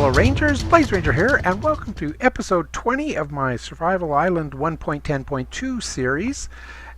fellow Rangers, Blaze Ranger here, and welcome to episode 20 of my Survival Island 1.10.2 series.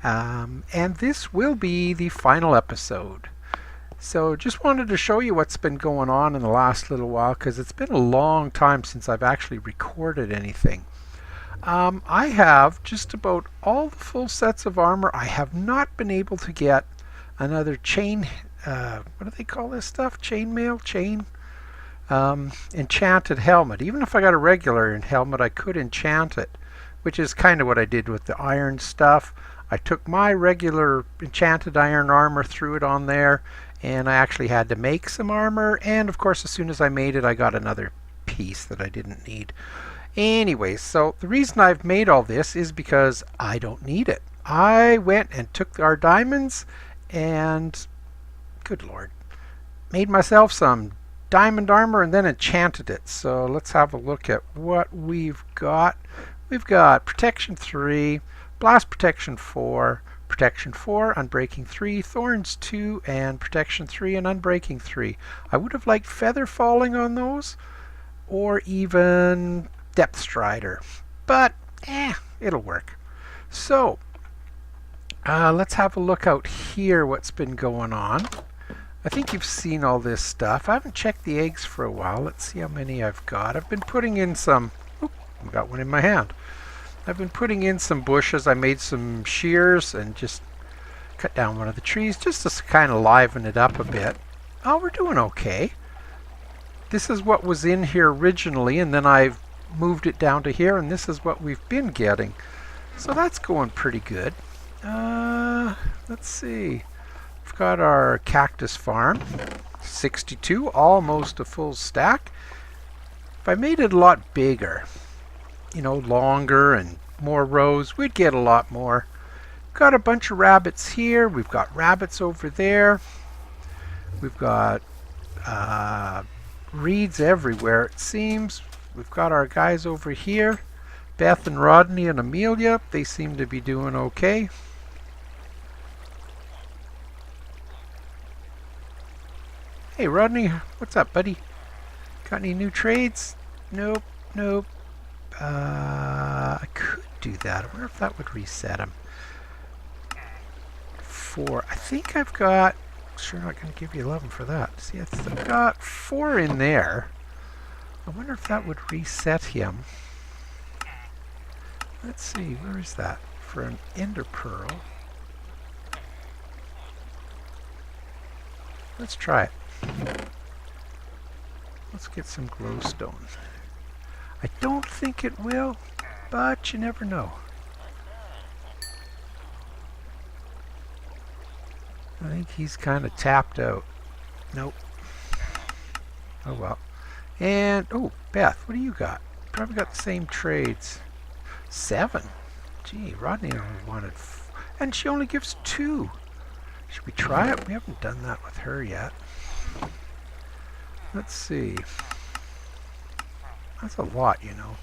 And this will be the final episode. So just wanted to show you what's been going on in the last little while, because it's been a long time since I've actually recorded anything. I have just about all the full sets of armor. I have not been able to get another chain, what do they call this stuff? Chainmail? Enchanted helmet. Even if I got a regular helmet, I could enchant it, which is kind of what I did with the iron stuff. I took my regular enchanted iron armor, threw it on there, and I actually had to make some armor, and of course as soon as I made it I got another piece that I didn't need. Anyways, so the reason I've made all this is because I don't need it. I went and took our diamonds and, good lord, made myself some diamond armor and then enchanted it. So let's have a look at what we've got. We've got protection 3, blast protection 4, protection 4, unbreaking 3, thorns 2, and protection 3 and unbreaking 3. I would have liked feather falling on those, or even depth strider, but it'll work. So let's have a look out here what's been going on. I think you've seen all this stuff. I haven't checked the eggs for a while. Let's see how many I've got. I've been putting in some, I've got one in my hand. I've been putting in some bushes. I made some shears and just cut down one of the trees just to kind of liven it up a bit. Oh, we're doing okay. This is what was in here originally, and then I've moved it down to here, and this is what we've been getting. So that's going pretty good. Let's see. We've got our cactus farm, 62, almost a full stack. If I made it a lot bigger, you know, longer and more rows, we'd get a lot more. Got a bunch of rabbits here. We've got rabbits over there. We've got reeds everywhere, it seems. We've got our guys over here, Beth and Rodney and Amelia. They seem to be doing okay. Hey Rodney, what's up, buddy? Got any new trades? Nope. I could do that. I wonder if that would reset them. 4. I think I've got, sure not going to give you 11 for that. See, I've got 4 in there. I wonder if that would reset him. Let's see, where is that? For an ender pearl. Let's try it. Let's get some glowstone. I don't think it will, but you never know. I think he's kind of tapped out. Nope. Oh well. And, oh, Beth, what do you got? Probably got the same trades. 7. Gee, Rodney only wanted and she only gives 2. Should we try it? We haven't done that with her yet. Let's see. That's a lot, you know.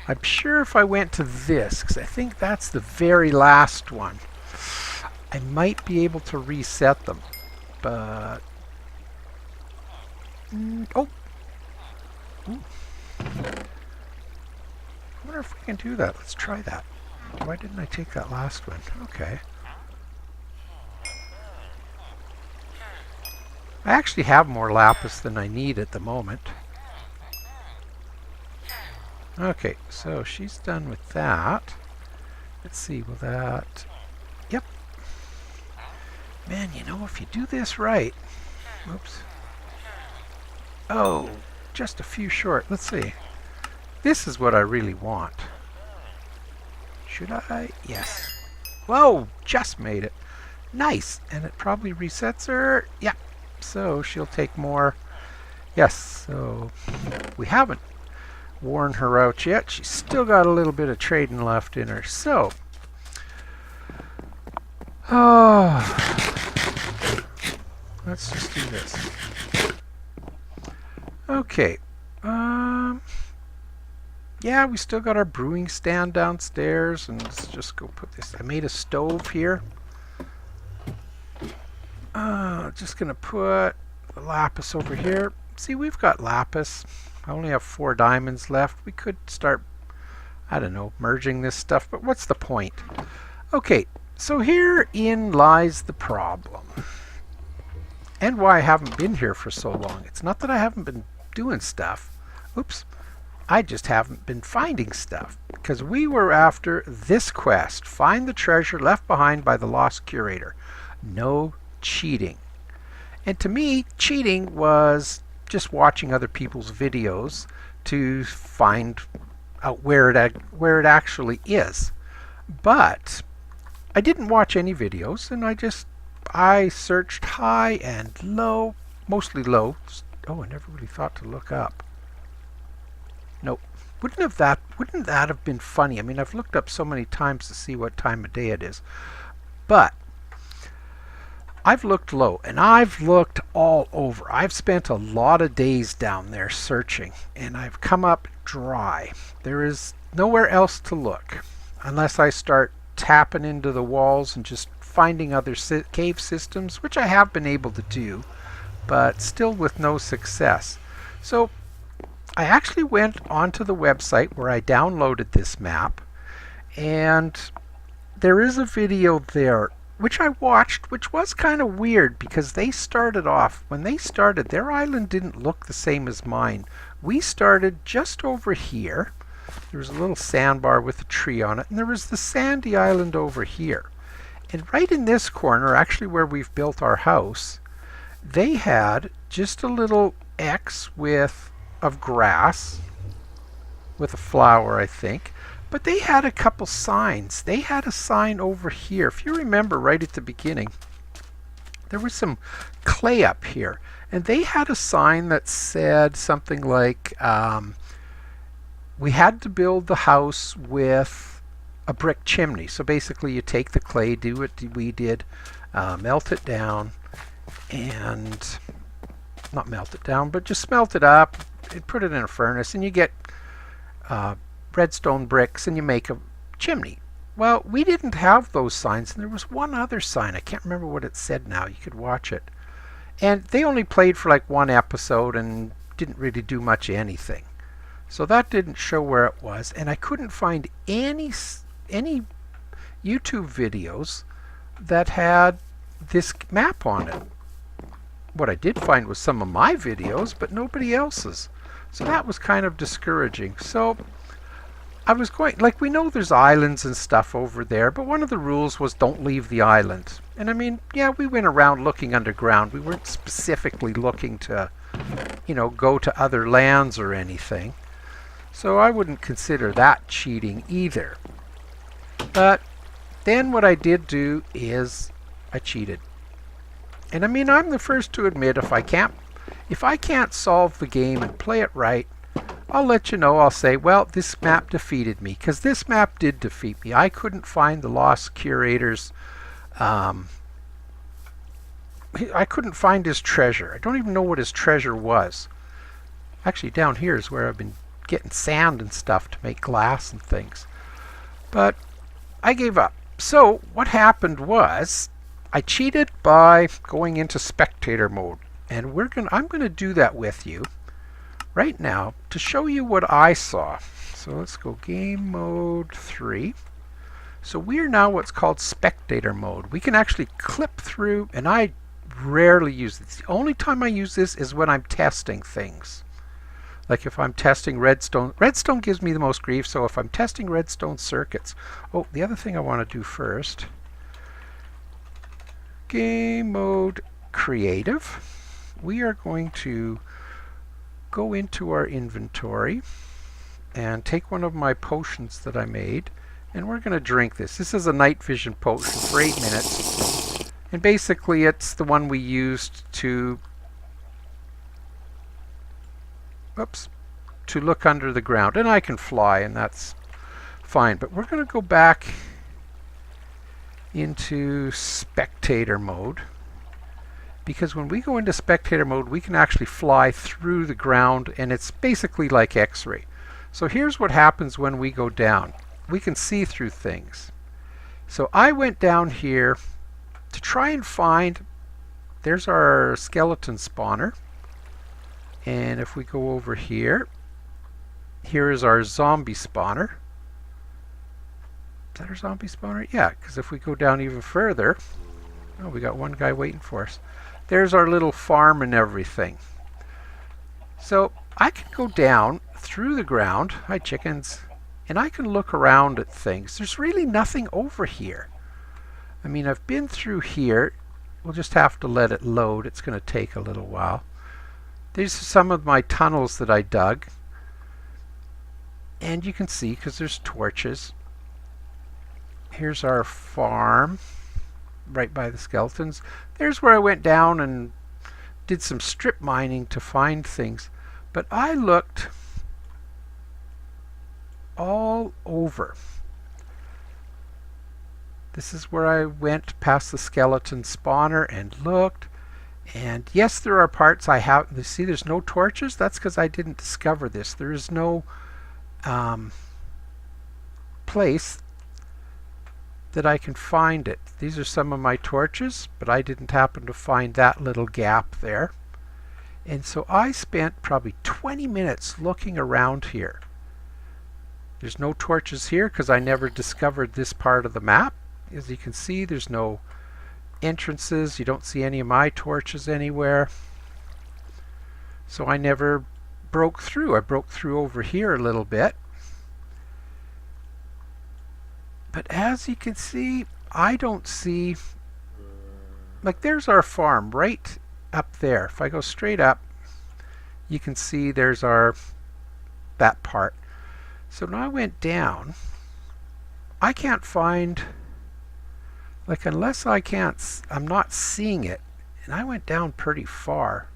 I'm sure if I went to this, because I think that's the very last one, I might be able to reset them. But... oh! Ooh. I wonder if we can do that. Let's try that. Why didn't I take that last one? Okay. I actually have more lapis than I need at the moment. Okay, so she's done with that. Let's see, will that... Yep. Man, you know, if you do this right... Oops. Oh, just a few short. Let's see. This is what I really want. Should I? Yes. Whoa, just made it. Nice. And it probably resets her. Yep. So she'll take more. Yes, so we haven't worn her out yet. She's still got a little bit of trading left in her. So, let's just do this. Okay. Yeah, we still got our brewing stand downstairs, and let's just go put this. I made a stove here. Just gonna put the lapis over here. See, we've got lapis. I only have 4 diamonds left. We could start, I don't know, merging this stuff, but what's the point? Okay, so herein lies the problem. And why I haven't been here for so long. It's not that I haven't been doing stuff. Oops. I just haven't been finding stuff. Because we were after this quest. Find the treasure left behind by the lost curator. No cheating. And to me, cheating was just watching other people's videos to find out where it actually is. But I didn't watch any videos, and I searched high and low, mostly low. Oh, I never really thought to look up. Nope. Wouldn't that have been funny? I mean, I've looked up so many times to see what time of day it is. But I've looked low, and I've looked all over. I've spent a lot of days down there searching, and I've come up dry. There is nowhere else to look unless I start tapping into the walls and just finding other cave systems, which I have been able to do, but still with no success. So I actually went onto the website where I downloaded this map, and there is a video there which I watched, which was kind of weird because they started off, when they started, their island didn't look the same as mine. We started just over here. There was a little sandbar with a tree on it, and there was the sandy island over here. And right in this corner, actually where we've built our house, they had just a little X of grass with a flower, I think. But they had a couple signs. They had a sign over here. If you remember right at the beginning, there was some clay up here. And they had a sign that said something like, we had to build the house with a brick chimney. So basically you take the clay, do what we did, melt it down, and not melt it down, but just smelt it up and put it in a furnace, and you get redstone bricks, and you make a chimney. Well, we didn't have those signs, and there was one other sign. I can't remember what it said now. You could watch it. And they only played for like one episode and didn't really do much anything. So that didn't show where it was, and I couldn't find any YouTube videos that had this map on it. What I did find was some of my videos, but nobody else's. So that was kind of discouraging. So I was going, like, we know there's islands and stuff over there, but one of the rules was don't leave the island. And I mean, yeah, we went around looking underground. We weren't specifically looking to, you know, go to other lands or anything. So I wouldn't consider that cheating either. But then what I did do is I cheated. And I mean, I'm the first to admit if I can't solve the game and play it right, I'll let you know. I'll say, well, this map defeated me, because this map did defeat me. I couldn't find the lost curator's I couldn't find his treasure. I don't even know what his treasure was. Actually, down here is where I've been getting sand and stuff to make glass and things. But I gave up. So what happened was I cheated by going into spectator mode. And I'm going to do that with you right now to show you what I saw. So let's go game mode 3. So we're now what's called spectator mode. We can actually clip through, and I rarely use this. The only time I use this is when I'm testing things. Like if I'm testing redstone. Redstone gives me the most grief, so if I'm testing redstone circuits. Oh, the other thing I want to do first. Game mode creative. We are going to go into our inventory and take one of my potions that I made, and we're going to drink this. This is a night vision potion for 8 minutes, and basically it's the one we used to look under the ground. And I can fly, and that's fine, but we're going to go back into spectator mode. Because when we go into spectator mode, we can actually fly through the ground, and it's basically like X-ray. So here's what happens when we go down. We can see through things. So I went down here to try and find, there's our skeleton spawner. And if we go over here, here is our zombie spawner. Is that our zombie spawner? Yeah, because if we go down even further, oh, we got one guy waiting for us. There's our little farm and everything. So I can go down through the ground, hi chickens, and I can look around at things. There's really nothing over here. I mean, I've been through here. We'll just have to let it load. It's going to take a little while. These are some of my tunnels that I dug. And you can see, because there's torches. Here's our farm, right by the skeletons. There's where I went down and did some strip mining to find things. But I looked all over. This is where I went past the skeleton spawner and looked. And yes, there are parts I have. You see, there's no torches. That's because I didn't discover this. There is no place that I can find it. These are some of my torches, but I didn't happen to find that little gap there. And so I spent probably 20 minutes looking around here. There's no torches here because I never discovered this part of the map. As you can see, there's no entrances. You don't see any of my torches anywhere. So I never broke through. I broke through over here a little bit. But as you can see, I don't see, like there's our farm right up there. If I go straight up, you can see there's that part. So when I went down, I can't find, like unless I'm not seeing it, and I went down pretty far.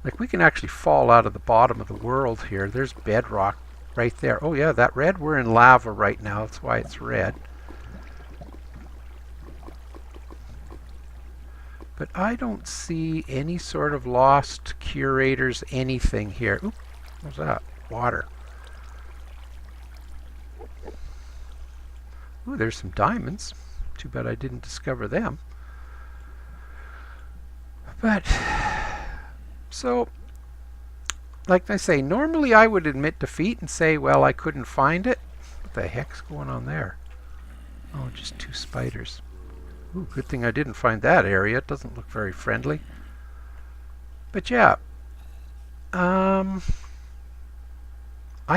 Like we can actually fall out of the bottom of the world here. There's bedrock right there. Oh yeah, that red, we're in lava right now. That's why it's red. But I don't see any sort of lost curators, anything here. Oop, what's that? Water. Ooh, there's some diamonds. Too bad I didn't discover them. But, so, like I say, normally I would admit defeat and say, well, I couldn't find it. What the heck's going on there? Oh, just two spiders. Ooh, good thing I didn't find that area. It doesn't look very friendly. But yeah, I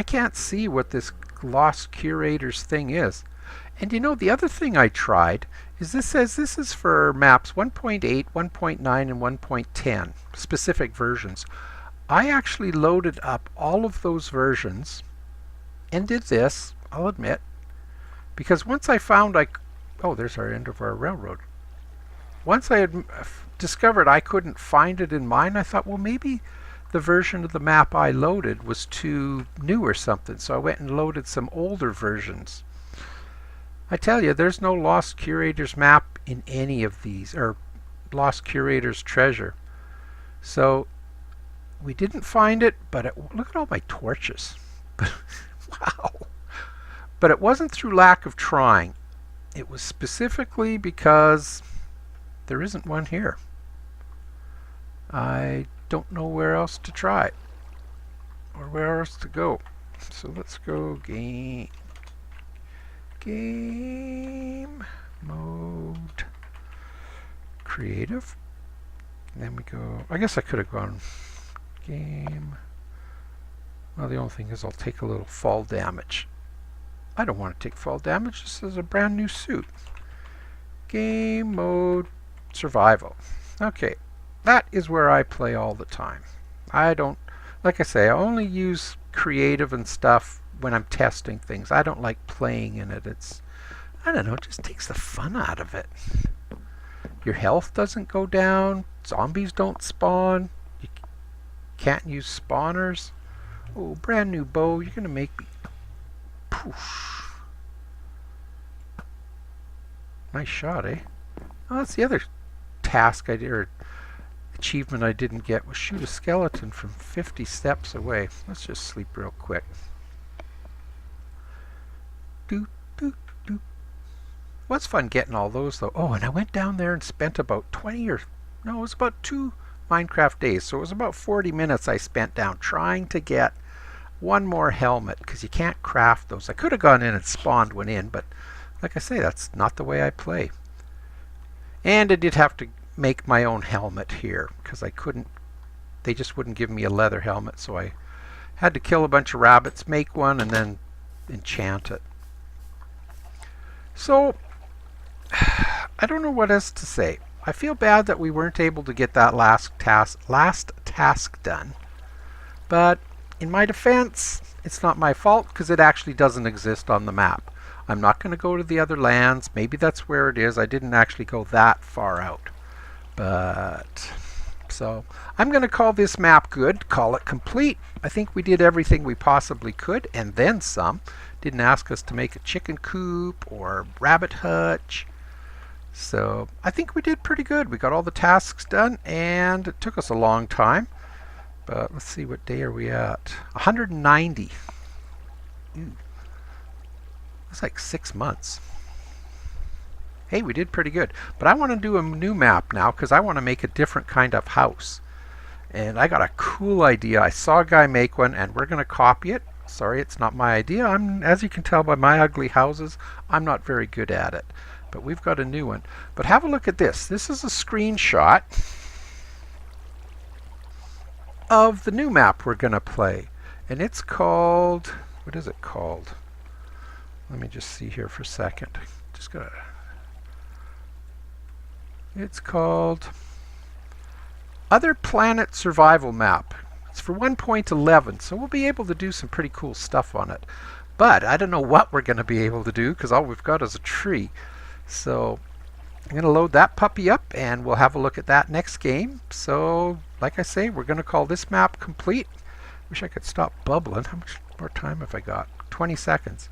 can't see what this lost curators thing is. And you know, the other thing I tried is this says this is for maps 1.8, 1.9, and 1.10, specific versions. I actually loaded up all of those versions and did this, I'll admit, because once I found oh, there's our end of our railroad. Once I had discovered I couldn't find it in mine, I thought, well, maybe the version of the map I loaded was too new or something. So I went and loaded some older versions. I tell you, there's no Lost Curators map in any of these, or Lost Curators treasure. So we didn't find it, but look at all my torches. Wow. But it wasn't through lack of trying. It was specifically because there isn't one here. I don't know where else to try or where else to go. So let's go game mode creative. And then we go, I guess I could have gone game. Well, the only thing is I'll take a little fall damage. I don't want to take fall damage. This is a brand new suit. Game mode survival. Okay, that is where I play all the time. I don't, like I say, I only use creative and stuff when I'm testing things. I don't like playing in it. It's, I don't know, it just takes the fun out of it. Your health doesn't go down. Zombies don't spawn. You can't use spawners. Oh, brand new bow. You're going to make me... Poof. Nice shot, eh? Oh, that's the other task I did, or achievement I didn't get, was shoot a skeleton from 50 steps away. Let's just sleep real quick. Doot, doot, doot. Was fun getting all those, though. Oh, and I went down there and spent about 20 or... No, it was about Minecraft days. So it was about 40 minutes I spent down trying to get one more helmet, because you can't craft those. I could have gone in and spawned one in, but like I say, that's not the way I play. And I did have to make my own helmet here, because I couldn't, they just wouldn't give me a leather helmet, so I had to kill a bunch of rabbits, make one, and then enchant it. So, I don't know what else to say. I feel bad that we weren't able to get that last task done. But in my defense, it's not my fault because it actually doesn't exist on the map. I'm not going to go to the other lands. Maybe that's where it is. I didn't actually go that far out. But so I'm going to call this map good, call it complete. I think we did everything we possibly could and then some. Didn't ask us to make a chicken coop or rabbit hutch. So I think we did pretty good. We got all the tasks done and it took us a long time. But let's see, what day are we at? 190. Ooh. That's like 6 months. Hey, we did pretty good. But I want to do a new map now because I want to make a different kind of house. And I got a cool idea. I saw a guy make one and we're going to copy it. Sorry, it's not my idea. As you can tell by my ugly houses, I'm not very good at it. But we've got a new one. But have a look at this. This is a screenshot of the new map we're going to play. And it's called, what is it called? Let me just see here for a second. It's called Other Planet Survival Map. It's for 1.11, so we'll be able to do some pretty cool stuff on it. But I don't know what we're going to be able to do because all we've got is a tree. So I'm going to load that puppy up and we'll have a look at that next game. So like I say, we're going to call this map complete. Wish I could stop bubbling. How much more time have I got? 20 seconds.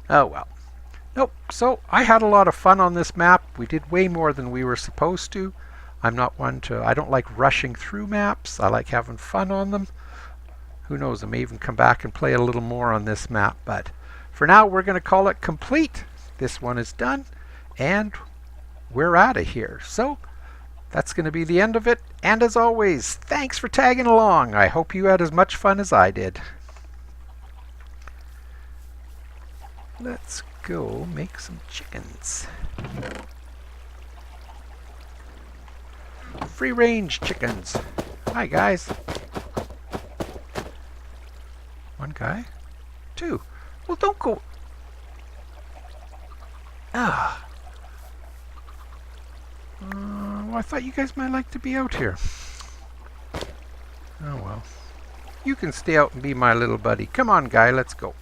Oh well. Nope. So I had a lot of fun on this map. We did way more than we were supposed to. I don't like rushing through maps. I like having fun on them. Who knows, I may even come back and play a little more on this map. But for now, we're going to call it complete. This one is done. And we're out of here. So that's going to be the end of it. And as always, thanks for tagging along. I hope you had as much fun as I did. Let's go make some chickens. Free range chickens. Hi guys. One guy? Two. Well, don't go. Well, I thought you guys might like to be out here. Oh well. You can stay out and be my little buddy. Come on, guy, let's go.